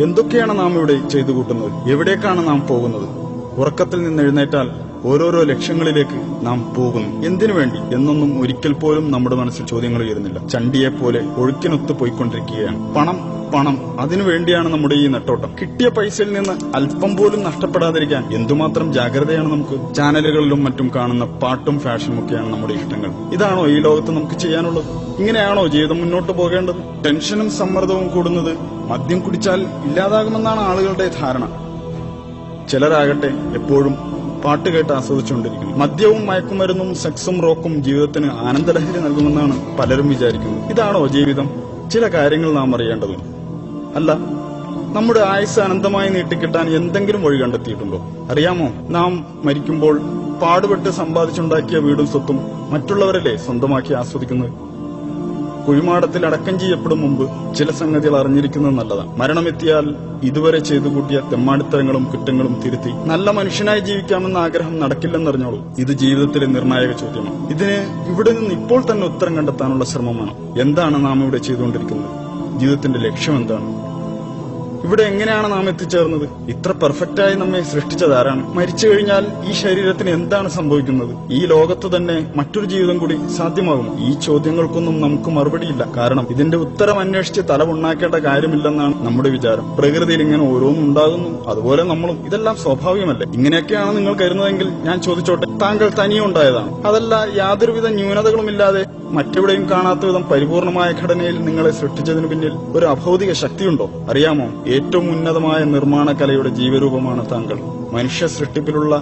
എന്തൊക്കെയാണ് നാം ഇവിടെ ചെയ്തു കൂട്ടുന്നത്? എവിടേക്കാണ് നാം പോകുന്നത്? ഉറക്കത്തിൽ നിന്ന് എഴുന്നേറ്റാൽ ഓരോരോ ലക്ഷ്യങ്ങളിലേക്ക് നാം പോകുന്നു. എന്തിനു വേണ്ടി എന്നൊന്നും ഒരിക്കൽ പോലും നമ്മുടെ മനസ്സിൽ ചോദ്യങ്ങൾ ഉയരുന്നില്ല. ചണ്ടിയെപ്പോലെ ഒഴുക്കിനൊത്ത് പോയിക്കൊണ്ടിരിക്കുകയാണ്. പണം പണം അതിനുവേണ്ടിയാണ് നമ്മുടെ ഈ നെട്ടോട്ടം. കിട്ടിയ പൈസയിൽ നിന്ന് അല്പം പോലും നഷ്ടപ്പെടാതിരിക്കാൻ എന്തുമാത്രം ജാഗ്രതയാണ് നമുക്ക്. ചാനലുകളിലും മറ്റും കാണുന്ന പാട്ടും ഫാഷനും ഒക്കെയാണ് നമ്മുടെ ഇഷ്ടങ്ങൾ. ഇതാണോ ഈ ലോകത്ത് നമുക്ക് ചെയ്യാനുള്ളത്? ഇങ്ങനെയാണോ ജീവിതം മുന്നോട്ട് പോകേണ്ടത്? ടെൻഷനും സമ്മർദ്ദവും കൂടുന്നത് മദ്യം കുടിച്ചാൽ ഇല്ലാതാകുമെന്നാണ് ആളുകളുടെ ധാരണ. ചിലരാകട്ടെ എപ്പോഴും പാട്ട് കേട്ട് ആസ്വദിച്ചുകൊണ്ടിരിക്കുന്നു. മദ്യവും മയക്കുമരുന്നും സെക്സും റോക്കും ജീവിതത്തിന് ആനന്ദലഹരി നൽകുമെന്നാണ് പലരും വിചാരിക്കുന്നത്. ഇതാണോ ജീവിതം? ചില കാര്യങ്ങൾ നാം അറിയേണ്ടതുണ്ട്. അല്ല, നമ്മുടെ ആയുസ് അനന്തമായി നീട്ടിക്കിട്ടാൻ എന്തെങ്കിലും വഴി കണ്ടെത്തിയിട്ടുണ്ടോ? അറിയാമോ, നാം മരിക്കുമ്പോൾ പാടുപെട്ട് സമ്പാദിച്ചുണ്ടാക്കിയ വീടും സ്വത്തും മറ്റുള്ളവരല്ലേ സ്വന്തമാക്കി ആസ്വദിക്കുന്നത്? കുഴിമാടത്തിൽ അടക്കം ചെയ്യപ്പെടും മുമ്പ് ചില സംഗതികൾ അറിഞ്ഞിരിക്കുന്നത് നല്ലതാണ്. മരണമെത്തിയാൽ ഇതുവരെ ചെയ്തു കൂട്ടിയ തെമ്മാടിത്തരങ്ങളും കുറ്റങ്ങളും തിരുത്തി നല്ല മനുഷ്യനായി ജീവിക്കാമെന്ന ആഗ്രഹം നടക്കില്ലെന്നറിഞ്ഞോളൂ. ഇത് ജീവിതത്തിലെ നിർണായക ചോദ്യമാണ്. ഇതിന് ഇവിടെ നിന്ന് ഇപ്പോൾ തന്നെ ഉത്തരം കണ്ടെത്താനുള്ള ശ്രമം വേണം. എന്താണ് നാം ഇവിടെ ചെയ്തുകൊണ്ടിരിക്കുന്നത്? ജീവിതത്തിന്റെ ലക്ഷ്യം എന്താണ്? ഇവിടെ എങ്ങനെയാണ് നാം എത്തിച്ചേർന്നത്? ഇത്ര പെർഫെക്റ്റായി നമ്മെ സൃഷ്ടിച്ചതാരാണ്? മരിച്ചു കഴിഞ്ഞാൽ ഈ ശരീരത്തിന് എന്താണ് സംഭവിക്കുന്നത്? ഈ ലോകത്ത് തന്നെ മറ്റൊരു ജീവിതം കൂടി സാധ്യമാകും? ഈ ചോദ്യങ്ങൾക്കൊന്നും നമുക്ക് മറുപടിയില്ല. കാരണം ഇതിന്റെ ഉത്തരം അന്വേഷിച്ച് തലമുണ്ടാക്കേണ്ട കാര്യമില്ലെന്നാണ് നമ്മുടെ വിചാരം. പ്രകൃതിയിൽ ഇങ്ങനെ ഓരോന്നും ഉണ്ടാകുന്നു, അതുപോലെ നമ്മളും. ഇതെല്ലാം സ്വാഭാവികമല്ലേ? ഇങ്ങനെയൊക്കെയാണ് നിങ്ങൾ കരുതുന്നതെങ്കിൽ ഞാൻ ചോദിച്ചോട്ടെ, താങ്കൾ തനിയെ ഉണ്ടായതാണ്? അതല്ല യാതൊരുവിധ ന്യൂനതകളുമില്ലാതെ മറ്റെവിടെയും കാണാത്ത വിധം പരിപൂർണമായ ഘടനയിൽ നിങ്ങളെ സൃഷ്ടിച്ചതിനു പിന്നിൽ ഒരു അഭൗതിക ശക്തിയുണ്ടോ? അറിയാമോ, ഏറ്റവും ഉന്നതമായ നിർമ്മാണ കലയുടെ ജീവരൂപമാണ് താങ്കൾ. മനുഷ്യ സൃഷ്ടിപ്പിലുള്ള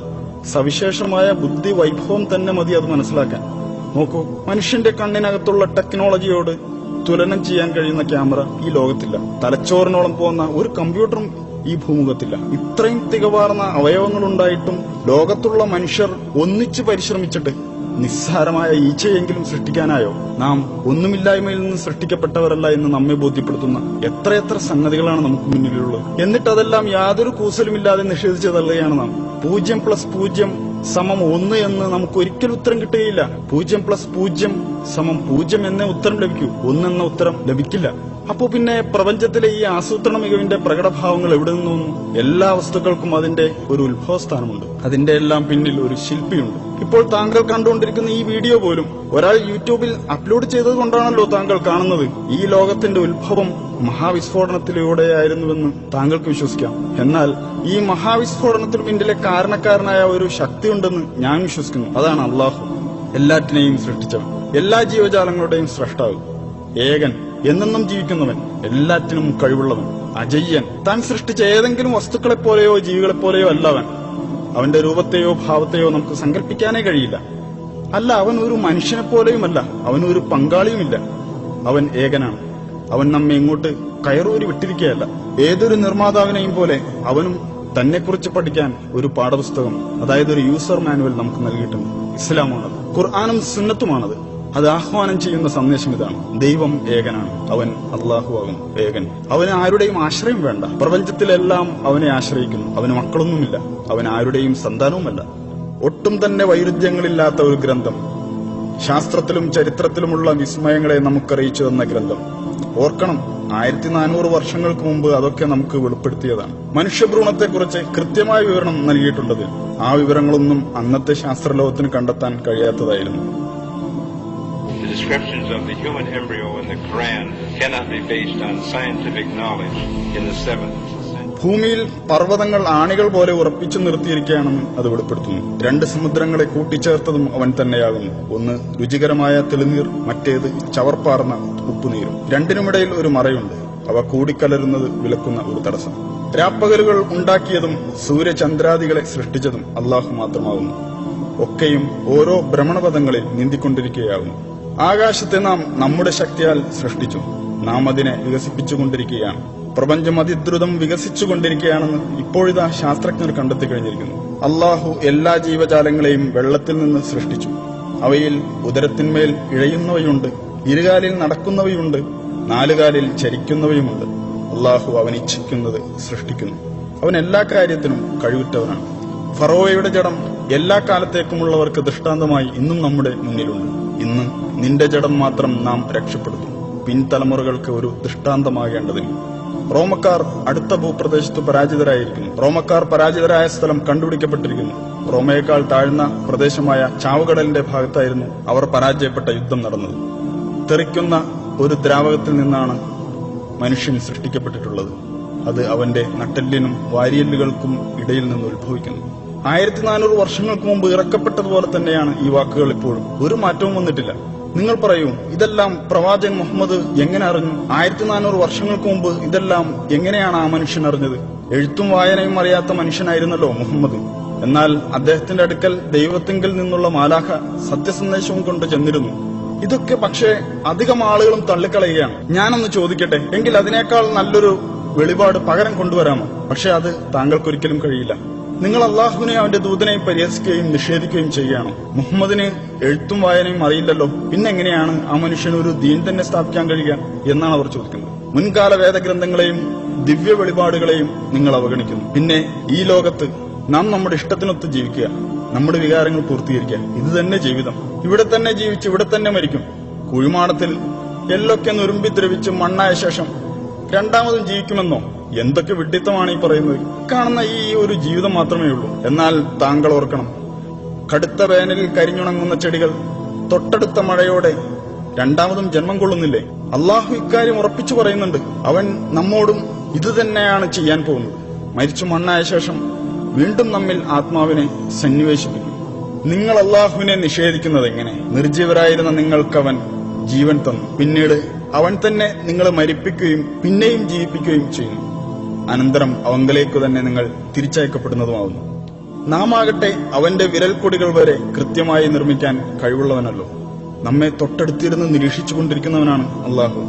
സവിശേഷമായ ബുദ്ധി വൈഭവം തന്നെ മതി അത് മനസ്സിലാക്കാൻ. നോക്കൂ, മനുഷ്യന്റെ കണ്ണിനകത്തുള്ള ടെക്നോളജിയോട് തുലനം ചെയ്യാൻ കഴിയുന്ന ക്യാമറ ഈ ലോകത്തില്ല. തലച്ചോറിനോളം പോകുന്ന ഒരു കമ്പ്യൂട്ടറും ഈ ഭൂമുഖത്തില്ല. ഇത്രയും തികവാർന്ന അവയവങ്ങളുണ്ടായിട്ടും ലോകത്തുള്ള മനുഷ്യർ ഒന്നിച്ചു പരിശ്രമിച്ചിട്ട് നിസ്സാരമായ ഈച്ചയെങ്കിലും സൃഷ്ടിക്കാനായോ? നാം ഒന്നുമില്ലായ്മയിൽ നിന്ന് സൃഷ്ടിക്കപ്പെട്ടവരല്ല എന്ന് നമ്മെ ബോധ്യപ്പെടുത്തുന്ന എത്രയെത്ര സംഗതികളാണ് നമുക്ക് മുന്നിലുള്ളത്. എന്നിട്ടതെല്ലാം യാതൊരു കൂസലുമില്ലാതെ നിഷേധിച്ചു തള്ളുകയാണ് നാം. 0+0=1 എന്ന് നമുക്ക് ഒരിക്കലും ഉത്തരം കിട്ടുകയില്ല. 0+0=0 എന്നേ ഉത്തരം ലഭിക്കൂ. 1 എന്ന ഉത്തരം ലഭിക്കില്ല. അപ്പോ പിന്നെ പ്രപഞ്ചത്തിലെ ഈ ആസൂത്രണ മികവിന്റെ പ്രകടഭാവങ്ങൾ എവിടെ നിന്ന് വന്നു? എല്ലാ വസ്തുക്കൾക്കും അതിന്റെ ഒരു ഉത്ഭവസ്ഥാനമുണ്ട്. അതിന്റെ എല്ലാം പിന്നിൽ ഒരു ശില്പിയുണ്ട്. ഇപ്പോൾ താങ്കൾ കണ്ടുകൊണ്ടിരിക്കുന്ന ഈ വീഡിയോ പോലും ഒരാൾ യൂട്യൂബിൽ അപ്ലോഡ് ചെയ്തത് കൊണ്ടാണല്ലോ താങ്കൾ കാണുന്നത്. ഈ ലോകത്തിന്റെ ഉത്ഭവം മഹാവിസ്ഫോടനത്തിലൂടെയായിരുന്നുവെന്ന് താങ്കൾക്ക് വിശ്വസിക്കാം. എന്നാൽ ഈ മഹാവിസ്ഫോടനത്തിന് പിന്നിലെ കാരണക്കാരനായ ഒരു ശക്തിയുണ്ടെന്ന് ഞാൻ വിശ്വസിക്കുന്നു. അതാണ് അള്ളാഹു, എല്ലാറ്റിനെയും സൃഷ്ടിച്ചവൻ, എല്ലാ ജീവജാലങ്ങളുടെയും സ്രഷ്ടാവ്, ഏകൻ, എന്നെന്നും ജീവിക്കുന്നവൻ, എല്ലാറ്റിനും കഴിവുള്ളവൻ, അജയ്യൻ. താൻ സൃഷ്ടിച്ച ഏതെങ്കിലും വസ്തുക്കളെപ്പോലെയോ ജീവികളെപ്പോലെയോ അല്ല അവൻ. അവന്റെ രൂപത്തെയോ ഭാവത്തെയോ നമുക്ക് സങ്കല്പിക്കാനേ കഴിയില്ല. അല്ല, അവൻ ഒരു മനുഷ്യനെപ്പോലെയുമല്ല, അവനൊരു പങ്കാളിയുമില്ല. അവൻ ഏകനാണ്. അവൻ നമ്മെ ഇങ്ങോട്ട് കയറൂരി വിട്ടിരിക്കുകയല്ല. ഏതൊരു നിർമ്മാതാവിനെയും പോലെ അവനും തന്നെക്കുറിച്ച് പഠിക്കാൻ ഒരു പാഠപുസ്തകം, അതായത് ഒരു യൂസർ മാനുവൽ നമുക്ക് നൽകിയിട്ടുണ്ട്. ഇസ്ലാമാണത്, ഖുർആനും സുന്നത്തുമാണത്. അത് ആഹ്വാനം ചെയ്യുന്ന സന്ദേശം ഇതാണ്: ദൈവം ഏകനാണ്, അവൻ അള്ളാഹു ആകുന്നു ഏകൻ. അവന് ആരുടെയും ആശ്രയം വേണ്ട. പ്രപഞ്ചത്തിലെല്ലാം അവനെ ആശ്രയിക്കുന്നു. അവന് മക്കളൊന്നുമില്ല, അവൻ ആരുടെയും സന്താനവുമല്ല. ഒട്ടും തന്നെ വൈരുദ്ധ്യങ്ങളില്ലാത്ത ഒരു ഗ്രന്ഥം, ശാസ്ത്രത്തിലും ചരിത്രത്തിലുമുള്ള വിസ്മയങ്ങളെ നമുക്കറിയിച്ചു തന്ന ഗ്രന്ഥം. ഓർക്കണം, 1400 വർഷങ്ങൾക്ക് മുമ്പ് അതൊക്കെ നമുക്ക് വെളിപ്പെടുത്തിയതാണ്. മനുഷ്യഭ്രൂണത്തെക്കുറിച്ച് കൃത്യമായ വിവരണം നൽകിയിട്ടുണ്ടതിൽ. ആ വിവരങ്ങളൊന്നും അന്നത്തെ ശാസ്ത്രലോകത്തിന് കണ്ടെത്താൻ കഴിയാത്തതായിരുന്നു. The descriptions of the human embryo in the Quran cannot be based on scientific knowledge in the 7th century. ഭൂമിയിൽ പർവ്വതങ്ങൾ ആണികൾ പോലെ ഉറപ്പിച്ചു നിർത്തിയിരിക്കുകയാണെന്ന് അത് വെളിപ്പെടുത്തുന്നു. 2 സമുദ്രങ്ങളെ കൂട്ടിച്ചേർത്തതും അവൻ തന്നെയാകുന്നു. ഒന്ന് രുചികരമായ തെളിനീർ, മറ്റേത് ചവർപ്പാർന്ന ഉപ്പുനീരും. രണ്ടിനുമിടയിൽ ഒരു മറയുണ്ട്. അവ കൂടിക്കലരുന്നത് വിലക്കുന്ന ഒരു തടസ്സം. രാപ്പകലുകൾ ഉണ്ടാക്കിയതും സൂര്യചന്ദ്രാദികളെ സൃഷ്ടിച്ചതും അള്ളാഹു മാത്രമാകുന്നു. ഒക്കെയും ഓരോ ഭ്രമണപഥങ്ങളിൽ നീന്തിക്കൊണ്ടിരിക്കുകയാകുന്നു. ആകാശത്തെ നാം നമ്മുടെ ശക്തിയാൽ സൃഷ്ടിച്ചു. നാം അതിനെ വികസിപ്പിച്ചുകൊണ്ടിരിക്കുകയാണ്. പ്രപഞ്ചം അതിദ്രുതം വികസിച്ചുകൊണ്ടിരിക്കുകയാണെന്ന് ഇപ്പോഴിതാ ശാസ്ത്രജ്ഞർ കണ്ടെത്തി കഴിഞ്ഞിരിക്കുന്നു. അള്ളാഹു എല്ലാ ജീവജാലങ്ങളെയും വെള്ളത്തിൽ നിന്ന് സൃഷ്ടിച്ചു. അവയിൽ ഉദരത്തിന്മേൽ ഇഴയുന്നവയുണ്ട്, ഇരുകാലിൽ നടക്കുന്നവയുണ്ട്, 4 കാലിൽ ചരിക്കുന്നവയുമുണ്ട്. അള്ളാഹു അവൻ ഇച്ഛിക്കുന്നത് സൃഷ്ടിക്കുന്നു. അവൻ എല്ലാ കാര്യത്തിനും കഴിവുറ്റവനാണ്. ഫറോവയുടെ ജഡം എല്ലാ കാലത്തേക്കുമുള്ളവർക്ക് ദൃഷ്ടാന്തമായി ഇന്നും നമ്മുടെ മുന്നിലുണ്ട്. ഇന്ന് നിന്റെ ജഡം മാത്രം നാം രക്ഷപ്പെടുത്തും, പിൻതലമുറകൾക്ക് ഒരു ദൃഷ്ടാന്തമാകേണ്ടതിന്. റോമക്കാർ അടുത്ത ഭൂപ്രദേശത്ത് പരാജിതരായിരിക്കുന്നു. റോമക്കാർ പരാജിതരായ സ്ഥലം കണ്ടുപിടിക്കപ്പെട്ടിരിക്കുന്നു. റോമയേക്കാൾ താഴ്ന്ന പ്രദേശമായ ചാവുകടലിന്റെ ഭാഗത്തായിരുന്നു അവർ പരാജയപ്പെട്ട യുദ്ധം നടന്നത്. തെറിക്കുന്ന ഒരു ദ്രാവകത്തിൽ നിന്നാണ് മനുഷ്യൻ സൃഷ്ടിക്കപ്പെട്ടിട്ടുള്ളത്. അത് അവന്റെ നട്ടെല്ലിനും വാരിയെല്ലുകൾക്കും ഇടയിൽ നിന്ന് ഉത്ഭവിക്കുന്നു. 1400 വർഷങ്ങൾക്ക് മുമ്പ് ഇറക്കപ്പെട്ടതുപോലെ തന്നെയാണ് ഈ വാക്കുകൾ ഇപ്പോഴും. ഒരു മാറ്റവും വന്നിട്ടില്ല. നിങ്ങൾ പറയൂ, ഇതെല്ലാം പ്രവാചകൻ മുഹമ്മദ് എങ്ങനെ അറിഞ്ഞു? 1400 വർഷങ്ങൾക്ക് മുമ്പ് ഇതെല്ലാം എങ്ങനെയാണ് ആ മനുഷ്യൻ അറിഞ്ഞത്? എഴുത്തും വായനയും അറിയാത്ത മനുഷ്യനായിരുന്നല്ലോ മുഹമ്മദ്. എന്നാൽ അദ്ദേഹത്തിന്റെ അടുക്കൽ ദൈവത്തിങ്കിൽ നിന്നുള്ള മാലാഖ സത്യസന്ദേശവും കൊണ്ട് ചെന്നിരുന്നു. ഇതൊക്കെ പക്ഷേ അധികം ആളുകളും തള്ളിക്കളയുകയാണ്. ഞാനൊന്ന് ചോദിക്കട്ടെ, എങ്കിൽ അതിനേക്കാൾ നല്ലൊരു വെളിപാട് പകരം കൊണ്ടുവരാമോ? പക്ഷെ അത് താങ്കൾക്കൊരിക്കലും കഴിയില്ല. നിങ്ങൾ അള്ളാഹുവിനെ അവന്റെ ദൂതനെയും പരിഹസിക്കുകയും നിഷേധിക്കുകയും ചെയ്യുകയാണോ? മുഹമ്മദിന് എഴുത്തും വായനയും അറിയില്ലല്ലോ, പിന്നെങ്ങനെയാണ് ആ മനുഷ്യന് ഒരു ദീൻ തന്നെ സ്ഥാപിക്കാൻ കഴിയുക എന്നാണ് അവർ ചോദിക്കുന്നത്. മുൻകാല വേദഗ്രന്ഥങ്ങളെയും ദിവ്യ വെളിപാടുകളെയും നിങ്ങൾ അവഗണിക്കുന്നു. പിന്നെ ഈ ലോകത്ത് നാം നമ്മുടെ ഇഷ്ടത്തിനൊത്ത് ജീവിക്കുക, നമ്മുടെ വികാരങ്ങൾ പൂർത്തീകരിക്കുക, ഇത് തന്നെ ജീവിതം. ഇവിടെ തന്നെ ജീവിച്ച് ഇവിടെ തന്നെ മരിക്കും. കുഴിമാടത്തിൽ എല്ലൊക്കെ നുരുമ്പി ദ്രവിച്ച് മണ്ണായ ശേഷം രണ്ടാമതും ജീവിക്കുമെന്നോ? എന്തൊക്കെ വിഡ്ഢിത്തമാണ് ഈ പറയുന്നത്? കാണുന്ന ഈ ഒരു ജീവിതം മാത്രമേ ഉള്ളൂ. എന്നാൽ താങ്കൾ ഓർക്കണം, കടുത്ത വേനലിൽ കരിഞ്ഞുണങ്ങുന്ന ചെടികൾ തൊട്ടടുത്ത മഴയോടെ രണ്ടാമതും ജന്മം കൊള്ളുന്നില്ലേ? അള്ളാഹു ഇക്കാര്യം ഉറപ്പിച്ചു പറയുന്നുണ്ട്. അവൻ നമ്മോടും ഇതുതന്നെയാണ് ചെയ്യാൻ പോകുന്നത്. മരിച്ചു മണ്ണായ ശേഷം വീണ്ടും നമ്മിൽ ആത്മാവിനെ സന്നിവേശിപ്പിക്കും. നിങ്ങൾ അള്ളാഹുവിനെ നിഷേധിക്കുന്നത് എങ്ങനെ? നിർജീവരായിരുന്ന നിങ്ങൾക്കവൻ ജീവൻ തന്നു. പിന്നീട് അവൻ തന്നെ നിങ്ങളെ മരിപ്പിക്കുകയും പിന്നെയും ജീവിപ്പിക്കുകയും ചെയ്യുന്നു. അനന്തരം അവങ്കലേക്കു തന്നെ നിങ്ങൾ തിരിച്ചയക്കപ്പെടുന്നതുമാവുന്നു. നാം ആകട്ടെ അവന്റെ വിരൽക്കൊടികൾ വരെ കൃത്യമായി നിർമ്മിക്കാൻ കഴിവുള്ളവനല്ലോ. നമ്മെ തൊട്ടടുത്തിരുന്ന് നിരീക്ഷിച്ചുകൊണ്ടിരിക്കുന്നവനാണ് അള്ളാഹു.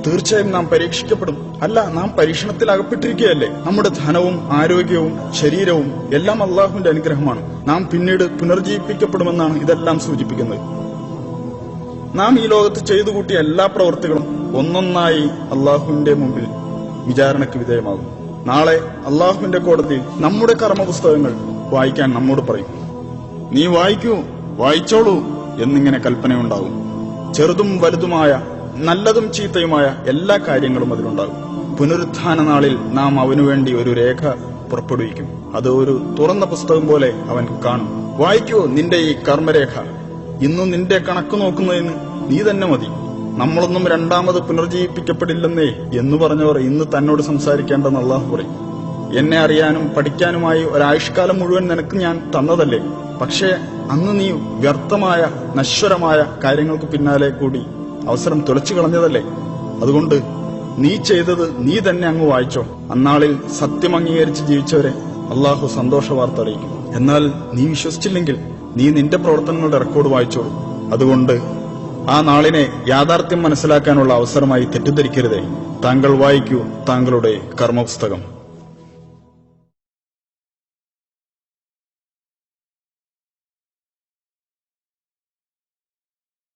തീർച്ചയായും നാം പരീക്ഷിക്കപ്പെടും. അല്ല, നാം പരീക്ഷണത്തിൽ അകപ്പെട്ടിരിക്കുകയല്ലേ? നമ്മുടെ ധനവും ആരോഗ്യവും ശരീരവും എല്ലാം അള്ളാഹുവിന്റെ അനുഗ്രഹമാണ്. നാം പിന്നീട് പുനർജീവിപ്പിക്കപ്പെടുമെന്നാണ് ഇതെല്ലാം സൂചിപ്പിക്കുന്നത്. നാം ഈ ലോകത്ത് ചെയ്തു കൂട്ടിയ എല്ലാ പ്രവൃത്തികളും ഒന്നൊന്നായി അള്ളാഹുവിന്റെ മുമ്പിൽ വിചാരണയ്ക്ക് വിധേയമാകും. നാളെ അള്ളാഹുവിന്റെ കോടതിയിൽ നമ്മുടെ കർമ്മപുസ്തകങ്ങൾ വായിക്കാൻ നമ്മോട് പറയും. നീ വായിക്കൂ, വായിച്ചോളൂ എന്നിങ്ങനെ കൽപ്പനയുണ്ടാകും. ചെറുതും വലുതുമായ നല്ലതും ചീത്തയുമായ എല്ലാ കാര്യങ്ങളും അതിലുണ്ടാകും. പുനരുത്ഥാന നാളിൽ നാം അവനുവേണ്ടി ഒരു രേഖ പുറപ്പെടുവിക്കും. അത് ഒരു തുറന്ന പുസ്തകം പോലെ അവൻ കാണും. വായിക്കൂ നിന്റെ ഈ കർമ്മരേഖ. ഇന്നും നിന്റെ കണക്ക് നോക്കുന്നതിന് നീ തന്നെ മതി. നമ്മളൊന്നും രണ്ടാമത് പുനർജീവിപ്പിക്കപ്പെടില്ലെന്നേ എന്ന് പറഞ്ഞവർ ഇന്ന് തന്നോട് സംസാരിക്കേണ്ടെന്ന് അള്ളാഹു പറയും. എന്നെ അറിയാനും പഠിക്കാനുമായി ഒരായുഷ്കാലം മുഴുവൻ നിനക്ക് ഞാൻ തന്നതല്ലേ? പക്ഷേ അന്ന് നീ വ്യർത്ഥമായ നശ്വരമായ കാര്യങ്ങൾക്ക് പിന്നാലെ കൂടി അവസരം തുലച്ചു കളഞ്ഞതല്ലേ? അതുകൊണ്ട് നീ ചെയ്തത് നീ തന്നെ അങ്ങ് വായിച്ചോ. അന്നാളിൽ സത്യം അംഗീകരിച്ച് ജീവിച്ചവരെ അള്ളാഹു സന്തോഷ വാർത്ത അറിയിക്കും. എന്നാൽ നീ വിശ്വസിച്ചില്ലെങ്കിൽ നീ നിന്റെ പ്രവർത്തനങ്ങളുടെ റെക്കോർഡ് വായിച്ചോളൂ. അതുകൊണ്ട് ആ നാളിനെ യാഥാർത്ഥ്യം മനസ്സിലാക്കാനുള്ള അവസരമായി തെറ്റിദ്ധരിക്കരുതേ. താങ്കൾ വായിക്കൂ താങ്കളുടെ കർമ്മപുസ്തകം.